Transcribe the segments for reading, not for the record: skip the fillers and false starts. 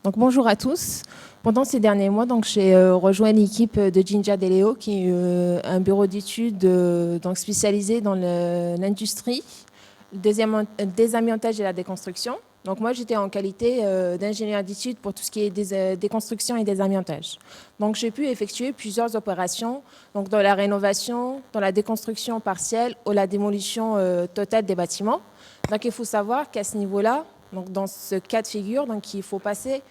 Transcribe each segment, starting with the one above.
Donc, bonjour à tous. Pendant ces derniers mois, j'ai rejoint l'équipe de Jinja Deleo, qui est un bureau d'études spécialisé dans l'industrie, le désamiantage et la déconstruction. Donc moi, j'étais en qualité d'ingénieur d'études pour tout ce qui est déconstruction et désamiantage. Donc j'ai pu effectuer plusieurs opérations, donc dans la rénovation, dans la déconstruction partielle ou la démolition totale des bâtiments. Donc il faut savoir qu'à ce niveau-là, donc dans ce cas de figure, donc il faut passer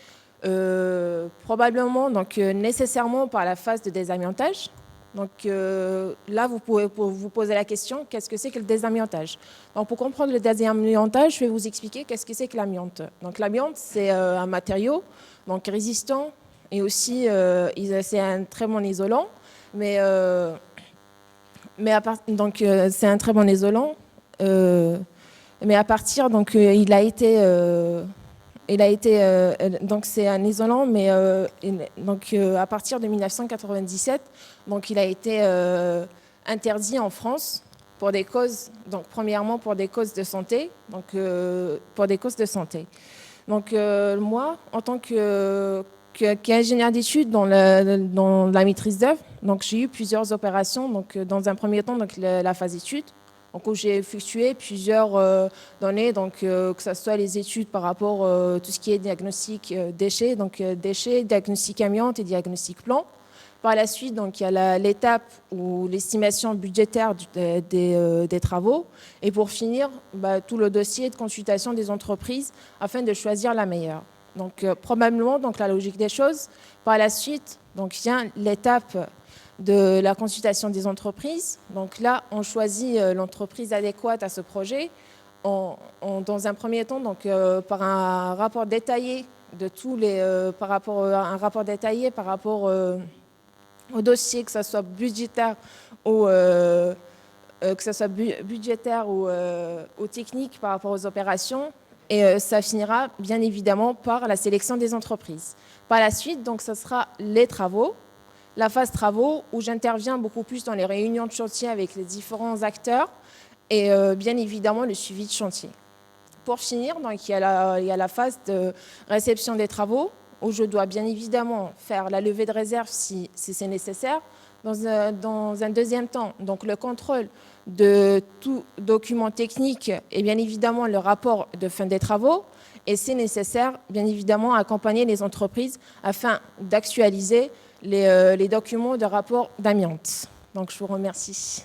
probablement, nécessairement par la phase de désamiantage. Donc là, vous pouvez vous poser la question, qu'est-ce que c'est que le désamiantage? Donc pour comprendre le désamiantage, je vais vous expliquer qu'est-ce que c'est que l'amiante. Donc l'amiante, c'est un matériau donc résistant et aussi c'est un très bon isolant, c'est un très bon isolant, mais à partir donc c'est un isolant, mais à partir de 1997, donc il a été interdit en France pour des causes, donc premièrement pour des causes de santé, Donc moi, en tant qu'ingénieur d'études dans la maîtrise d'œuvre, donc j'ai eu plusieurs opérations. Donc dans un premier temps, donc la phase études, donc où j'ai effectué plusieurs données, donc que ce soit les études par rapport à tout ce qui est diagnostic déchets, donc déchets, diagnostic amiante et diagnostic plan. Par la suite, donc il y a l'étape où l'estimation budgétaire des travaux, et pour finir, tout le dossier de consultation des entreprises afin de choisir la meilleure. Donc probablement, donc la logique des choses. Par la suite, donc vient l'étape de la consultation des entreprises. Donc là, on choisit l'entreprise adéquate à ce projet. Dans un premier temps, donc par un rapport détaillé de tous les, par rapport au dossier, que ce soit budgétaire ou technique par rapport aux opérations. Et ça finira bien évidemment par la sélection des entreprises. Par la suite, donc, ce sera les travaux. La phase travaux, où j'interviens beaucoup plus dans les réunions de chantier avec les différents acteurs et bien évidemment le suivi de chantier. Pour finir, donc, il y a la phase de réception des travaux, où je dois bien évidemment faire la levée de réserve si c'est nécessaire. Dans un deuxième temps, donc le contrôle de tout document technique et bien évidemment le rapport de fin des travaux. Et c'est nécessaire, bien évidemment, accompagner les entreprises afin d'actualiser les documents de rapport d'amiante. Donc je vous remercie.